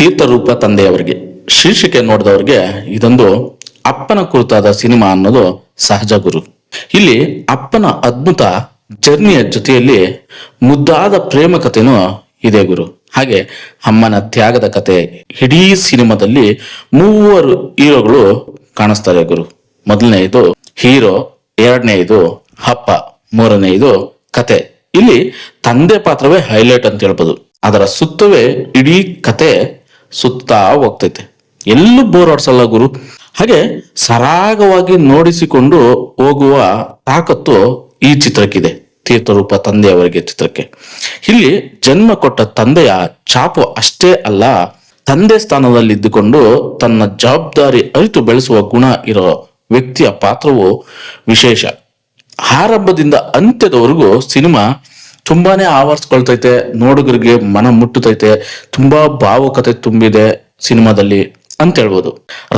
ತೀರ್ಥರೂಪ ತಂದೆಯವರಿಗೆ ಶೀರ್ಷಿಕೆ ನೋಡಿದವರಿಗೆ ಇದೊಂದು ಅಪ್ಪನ ಕುರಿತಾದ ಸಿನಿಮಾ ಅನ್ನೋದು ಸಹಜ ಗುರು. ಇಲ್ಲಿ ಅಪ್ಪನ ಅದ್ಭುತ ಜರ್ನಿಯ ಜೊತೆಯಲ್ಲಿ ಮುದ್ದಾದ ಪ್ರೇಮ ಕಥೆನೂ ಇದೆ ಗುರು. ಹಾಗೆ ಅಮ್ಮನ ತ್ಯಾಗದ ಕತೆ. ಇಡೀ ಸಿನಿಮಾದಲ್ಲಿ ಮೂವರು ಹೀರೋಗಳು ಕಾಣಿಸ್ತಾರೆ ಗುರು. ಮೊದಲನೆಯದು ಹೀರೋ, ಎರಡನೆಯದು ಅಪ್ಪ, ಮೂರನೆಯದು ಕತೆ. ಇಲ್ಲಿ ತಂದೆ ಪಾತ್ರವೇ ಹೈಲೈಟ್ ಅಂತ ಹೇಳ್ಬೋದು. ಅದರ ಸುತ್ತವೇ ಇಡೀ ಕತೆ ಸುತ್ತಾ ಹೋಗ್ತೈತೆ. ಎಲ್ಲೂ ಬೋರ್ ಹೊಡ್ಸಲ್ಲ ಗುರು. ಹಾಗೆ ಸರಾಗವಾಗಿ ನೋಡಿಸಿಕೊಂಡು ಹೋಗುವ ತಾಕತ್ತು ಈ ಚಿತ್ರಕ್ಕಿದೆ, ತೀರ್ಥರೂಪ ತಂದೆಯವರಿಗೆ ಚಿತ್ರಕ್ಕೆ. ಇಲ್ಲಿ ಜನ್ಮ ಕೊಟ್ಟ ತಂದೆಯ ಛಾಪು ಅಷ್ಟೇ ಅಲ್ಲ, ತಂದೆ ಸ್ಥಾನದಲ್ಲಿದ್ದುಕೊಂಡು ತನ್ನ ಜವಾಬ್ದಾರಿ ಅರಿತು ಬೆಳೆಸುವ ಗುಣ ಇರೋ ವ್ಯಕ್ತಿಯ ಪಾತ್ರವು ವಿಶೇಷ. ಆರಂಭದಿಂದ ಅಂತ್ಯದವರೆಗೂ ಸಿನಿಮಾ ತುಂಬಾನೇ ಆವರಿಸ್ಕೊಳ್ತೈತೆ, ನೋಡುಗರಿಗೆ ಮನ ಮುಟ್ಟುತ್ತೈತೆ. ತುಂಬಾ ಭಾವುಕತೆ ತುಂಬಿದೆ ಸಿನಿಮಾದಲ್ಲಿ ಅಂತ ಹೇಳ್ಬೋದು.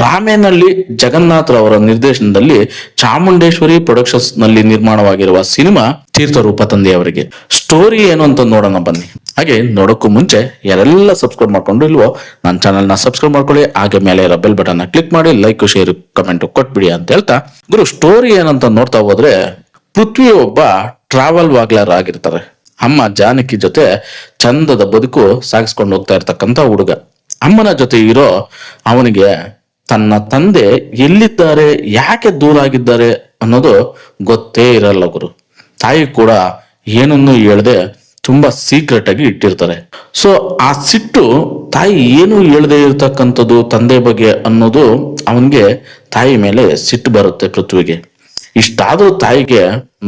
ರಾಮೇನಲ್ಲಿ ಜಗನ್ನಾಥ್ರವರ ನಿರ್ದೇಶನದಲ್ಲಿ ಚಾಮುಂಡೇಶ್ವರಿ ಪ್ರೊಡಕ್ಷನ್ಸ್ ನಲ್ಲಿ ನಿರ್ಮಾಣವಾಗಿರುವ ಸಿನಿಮಾ ತೀರ್ಥರೂಪ ತಂದೆಯವರಿಗೆ. ಸ್ಟೋರಿ ಏನು ಅಂತ ನೋಡೋಣ ಬನ್ನಿ. ಹಾಗೆ ನೋಡೋಕ್ಕೂ ಮುಂಚೆ ಯಾರೆಲ್ಲ ಸಬ್ಸ್ಕ್ರೈಬ್ ಮಾಡ್ಕೊಂಡು ಇಲ್ವೋ ನನ್ನ ಚಾನಲ್ ನ ಸಬ್ಸ್ಕ್ರೈಬ್ ಮಾಡ್ಕೊಳ್ಳಿ. ಹಾಗೆ ಮೇಲೆ ಇರೋ ಬೆಲ್ ಬಟನ್ ನ ಕ್ಲಿಕ್ ಮಾಡಿ ಲೈಕ್, ಶೇರ್, ಕಮೆಂಟ್ ಕೊಟ್ಬಿಡಿ ಅಂತ ಹೇಳ್ತಾ ಗುರು, ಸ್ಟೋರಿ ಏನಂತ ನೋಡ್ತಾ ಹೋದ್ರೆ, ಪೃಥ್ವಿ ಒಬ್ಬ ಟ್ರಾವೆಲ್ ವಾಗ್ಲರ್ ಆಗಿರ್ತಾರೆ. ಅಮ್ಮ ಜಾನಕಿ ಜೊತೆ ಚಂದದ ಬದುಕು ಸಾಗಿಸ್ಕೊಂಡು ಹೋಗ್ತಾ ಇರ್ತಕ್ಕಂಥ ಹುಡುಗ. ಅಮ್ಮನ ಜೊತೆ ಇರೋ ಅವನಿಗೆ ತನ್ನ ತಂದೆ ಎಲ್ಲಿದ್ದಾರೆ, ಯಾಕೆ ದೂರ ಆಗಿದ್ದಾರೆ ಅನ್ನೋದು ಗೊತ್ತೇ ಇರಲ್ಲ ಗುರು. ತಾಯಿ ಕೂಡ ಏನನ್ನು ಹೇಳದೆ ತುಂಬಾ ಸೀಕ್ರೆಟ್ ಆಗಿ ಇಟ್ಟಿರ್ತಾರೆ. ಸೊ ಆ ಸಿಟ್ಟು, ತಾಯಿ ಏನು ಹೇಳದೆ ಇರ್ತಕ್ಕಂಥದ್ದು ತಂದೆ ಬಗ್ಗೆ ಅನ್ನೋದು ಅವನಿಗೆ ತಾಯಿ ಮೇಲೆ ಸಿಟ್ಟು ಬರುತ್ತೆ ಪೃಥ್ವಿಗೆ. ಇಷ್ಟಾದ್ರೂ ತಾಯಿಗೆ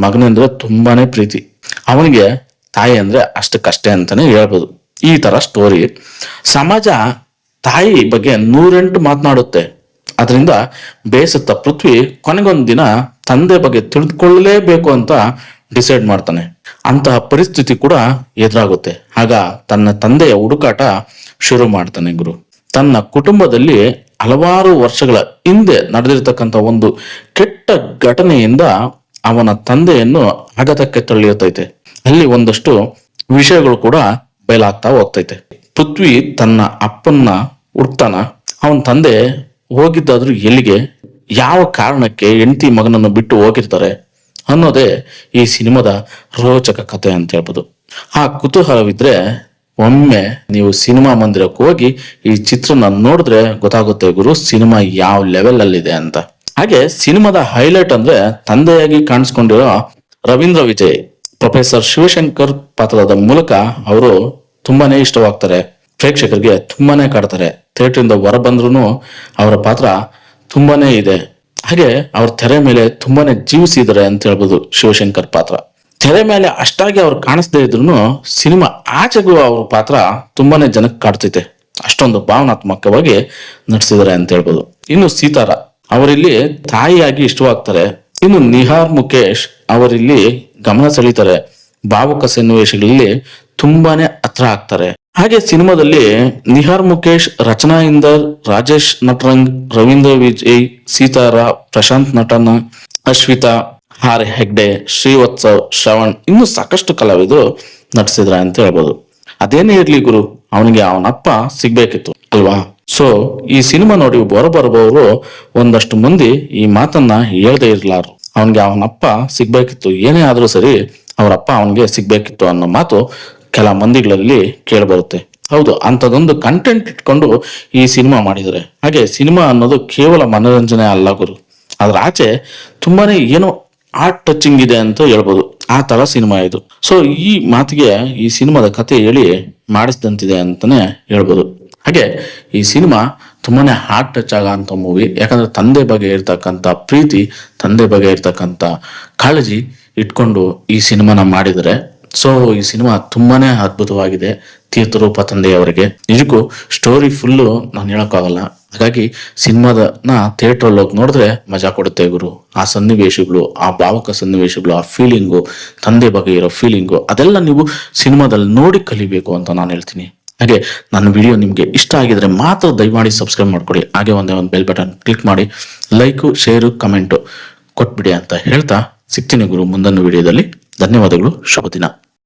ಮಗನಂದ್ರೆ ತುಂಬಾನೇ ಪ್ರೀತಿ. ಅವನಿಗೆ ತಾಯಿ ಅಂದ್ರೆ ಅಷ್ಟಕ್ಕಷ್ಟೇ ಅಂತಾನೆ ಹೇಳ್ಬೋದು. ಈ ತರ ಸ್ಟೋರಿ. ಸಮಾಜ ತಾಯಿ ಬಗ್ಗೆ 108 ಮಾತನಾಡುತ್ತೆ. ಅದರಿಂದ ಬೇಸತ್ತ ಪೃಥ್ವಿ ಕೊನೆಗೊಂದ್ ದಿನ ತಂದೆ ಬಗ್ಗೆ ತಿಳಿದುಕೊಳ್ಳಲೇಬೇಕು ಅಂತ ಡಿಸೈಡ್ ಮಾಡ್ತಾನೆ. ಅಂತಹ ಪರಿಸ್ಥಿತಿ ಕೂಡ ಎದುರಾಗುತ್ತೆ. ಆಗ ತನ್ನ ತಂದೆಯ ಹುಡುಕಾಟ ಶುರು ಮಾಡ್ತಾನೆ ಗುರು. ತನ್ನ ಕುಟುಂಬದಲ್ಲಿ ಹಲವಾರು ವರ್ಷಗಳ ಹಿಂದೆ ನಡೆದಿರ್ತಕ್ಕಂಥ ಒಂದು ಕೆಟ್ಟ ಘಟನೆಯಿಂದ ಅವನ ತಂದೆಯನ್ನು ಆಘಾತಕ್ಕೆ ತಳ್ಳಿರ್ತೈತೆ. ಅಲ್ಲಿ ಒಂದಷ್ಟು ವಿಷಯಗಳು ಕೂಡ ಬಯಲಾಗ್ತಾ ಹೋಗ್ತೈತೆ. ಪೃಥ್ವಿ ತನ್ನ ಅಪ್ಪನ್ನ ಹುಡ್ತಾನ. ಅವನ ತಂದೆ ಹೋಗಿದ್ದಾದ್ರೂ ಎಲ್ಲಿಗೆ, ಯಾವ ಕಾರಣಕ್ಕೆ ಹೆಂಡತಿ ಮಗನನ್ನು ಬಿಟ್ಟು ಹೋಗಿರ್ತಾರೆ ಅನ್ನೋದೇ ಈ ಸಿನಿಮಾದ ರೋಚಕ ಕಥೆ ಅಂತ ಹೇಳ್ಬೋದು. ಆ ಕುತೂಹಲವಿದ್ರೆ ಒಮ್ಮೆ ನೀವು ಸಿನಿಮಾ ಮಂದಿರಕ್ಕೆ ಹೋಗಿ ಈ ಚಿತ್ರನ ನೋಡಿದ್ರೆ ಗೊತ್ತಾಗುತ್ತೆ ಗುರು, ಸಿನಿಮಾ ಯಾವ ಲೆವೆಲ್ ಅಲ್ಲಿದೆ ಅಂತ. ಹಾಗೆ ಸಿನಿಮಾದ ಹೈಲೈಟ್ ಅಂದ್ರೆ ತಂದೆಯಾಗಿ ಕಾಣಿಸ್ಕೊಂಡಿರೋ ರವೀಂದ್ರ ವಿಜಯ್, ಪ್ರೊಫೆಸರ್ ಶಿವಶಂಕರ್ ಪಾತ್ರದ ಮೂಲಕ ಅವರು ತುಂಬಾನೇ ಇಷ್ಟವಾಗ್ತಾರೆ. ಪ್ರೇಕ್ಷಕರಿಗೆ ತುಂಬಾನೇ ಕಾಡ್ತಾರೆ. ಥಿಯೇಟರ್ ಇಂದ ಹೊರ ಬಂದ್ರು ಅವರ ಪಾತ್ರ ತುಂಬಾನೇ ಇದೆ. ಹಾಗೆ ಅವ್ರ ತೆರೆ ಮೇಲೆ ತುಂಬಾನೇ ಜೀವಿಸಿದ್ದಾರೆ ಅಂತ ಹೇಳ್ಬೋದು. ಶಿವಶಂಕರ್ ಪಾತ್ರ ತೆರೆ ಮೇಲೆ ಅಷ್ಟಾಗಿ ಅವ್ರು ಕಾಣಿಸ್ದೇ ಇದ್ರು ಸಿನಿಮಾ ಆಚೆಗೂ ಅವ್ರ ಪಾತ್ರ ತುಂಬಾನೇ ಜನಕ್ಕೆ ಕಾಡ್ತೈತೆ. ಅಷ್ಟೊಂದು ಭಾವನಾತ್ಮಕವಾಗಿ ನಟಿಸಿದ್ದಾರೆ ಅಂತ ಹೇಳ್ಬೋದು. ಇನ್ನು ಸೀತಾರ ಅವರಿಲ್ಲಿ ತಾಯಿಯಾಗಿ ಇಷ್ಟವಾಗ್ತಾರೆ. ಇನ್ನು ನಿಹಾರ್ ಮುಖೇಶ್ ಅವರಿಲ್ಲಿ ಗಮನ ಸೆಳೀತಾರೆ. ಭಾವುಕ ಸನ್ನಿವೇಶಗಳಲ್ಲಿ ತುಂಬಾನೇ ಹತ್ರ ಆಗ್ತಾರೆ. ಹಾಗೆ ಸಿನಿಮಾದಲ್ಲಿ ನಿಹಾರ್ ಮುಖೇಶ್, ರಚನಾ ಇಂದರ್, ರಾಜೇಶ್ ನಟರಂಗ್, ರವೀಂದ್ರ ವಿಜಯ್, ಸೀತಾರ, ಪ್ರಶಾಂತ್ ನಟನ, ಅಶ್ವಿತಾ, ಆರ್ ಹೆಗ್ಡೆ, ಶ್ರೀವತ್ಸವ್, ಶ್ರವಣ್, ಇನ್ನು ಸಾಕಷ್ಟು ಕಲಾವಿದರು ನಟಿಸಿದ್ರ ಅಂತ ಹೇಳ್ಬೋದು. ಅದೇನೇ ಇರ್ಲಿ ಗುರು, ಅವನಿಗೆ ಅವನಪ್ಪ ಸಿಗ್ಬೇಕಿತ್ತು ಅಲ್ವಾ. ಸೊ ಈ ಸಿನಿಮಾ ನೋಡಿ ಹೊರಬರುವವರು ಒಂದಷ್ಟು ಮಂದಿ ಈ ಮಾತನ್ನ ಹೇಳ್ದೇ ಇರ್ಲಾರು. ಅವನಿಗೆ ಅವನಪ್ಪ ಸಿಗ್ಬೇಕಿತ್ತು, ಏನೇ ಆದ್ರೂ ಸರಿ ಅವರಪ್ಪ ಅವನಿಗೆ ಸಿಗ್ಬೇಕಿತ್ತು ಅನ್ನೋ ಮಾತು ಕೆಲ ಮಂದಿಗಳಲ್ಲಿ ಕೇಳಬರುತ್ತೆ. ಹೌದು, ಅಂತದೊಂದು ಕಂಟೆಂಟ್ ಇಟ್ಕೊಂಡು ಈ ಸಿನಿಮಾ ಮಾಡಿದರೆ. ಹಾಗೆ ಸಿನಿಮಾ ಅನ್ನೋದು ಕೇವಲ ಮನೋರಂಜನೆ ಅಲ್ಲ ಗುರು, ಅದ್ರ ಆಚೆ ತುಂಬಾನೇ ಏನೋ ಆರ್ಟ್ ಟಚಿಂಗ್ ಇದೆ ಅಂತ ಹೇಳ್ಬೋದು. ಆ ತರ ಸಿನಿಮಾ ಇದು. ಸೊ ಈ ಮಾತಿಗೆ ಈ ಸಿನಿಮಾದ ಕತೆ ಹೇಳಿ ಮಾಡಿಸಿದಂತಿದೆ ಅಂತಾನೆ ಹೇಳ್ಬೋದು. ಹಾಗೆ ಈ ಸಿನಿಮಾ ತುಂಬಾನೇ ಹಾರ್ಟ್ ಟಚ್ ಆಗಂತ ಮೂವಿ. ಯಾಕಂದ್ರೆ ತಂದೆ ಬಗ್ಗೆ ಇರ್ತಕ್ಕಂಥ ಪ್ರೀತಿ, ತಂದೆ ಬಗ್ಗೆ ಇರ್ತಕ್ಕಂಥ ಕಾಳಜಿ ಇಟ್ಕೊಂಡು ಈ ಸಿನಿಮಾನ ಮಾಡಿದರೆ. ಸೊ ಈ ಸಿನಿಮಾ ತುಂಬಾನೇ ಅದ್ಭುತವಾಗಿದೆ ತೀರ್ಥರೂಪ ತಂದೆಯವರಿಗೆ. ನಿಜಕ್ಕೂ ಸ್ಟೋರಿ ಫುಲ್ಲು ನಾನು ಹೇಳಕ್ಕಾಗಲ್ಲ. ಹಾಗಾಗಿ ಸಿನಿಮಾದನ್ನ ಥಿಯೇಟರ್ ಹೋಗಿ ನೋಡಿದ್ರೆ ಮಜಾ ಕೊಡುತ್ತೆ ಗುರು. ಆ ಸನ್ನಿವೇಶಗಳು, ಆ ಭಾವಕ ಸನ್ನಿವೇಶಗಳು, ಆ ಫೀಲಿಂಗು, ತಂದೆ ಬಗ್ಗೆ ಇರೋ ಫೀಲಿಂಗು, ಅದೆಲ್ಲ ನೀವು ಸಿನಿಮಾದಲ್ಲಿ ನೋಡಿ ಕಲಿಬೇಕು ಅಂತ ನಾನು ಹೇಳ್ತೀನಿ. ಹಾಗೆ ನನ್ನ ವಿಡಿಯೋ ನಿಮ್ಗೆ ಇಷ್ಟ ಆಗಿದ್ರೆ ಮಾತ್ರ ದಯಮಾಡಿ ಸಬ್ಸ್ಕ್ರೈಬ್ ಮಾಡ್ಕೊಡಿ. ಹಾಗೆ ಒಂದೇ ಒಂದು ಬೆಲ್ ಬಟನ್ ಕ್ಲಿಕ್ ಮಾಡಿ ಲೈಕು, ಶೇರು, ಕಮೆಂಟು ಕೊಟ್ಬಿಡಿ ಅಂತ ಹೇಳ್ತಾ ಸಿಗ್ತೀನಿ ಗುರು ಮುಂದೊಂದು ವಿಡಿಯೋದಲ್ಲಿ. ಧನ್ಯವಾದಗಳು. ಶುಭ ದಿನ.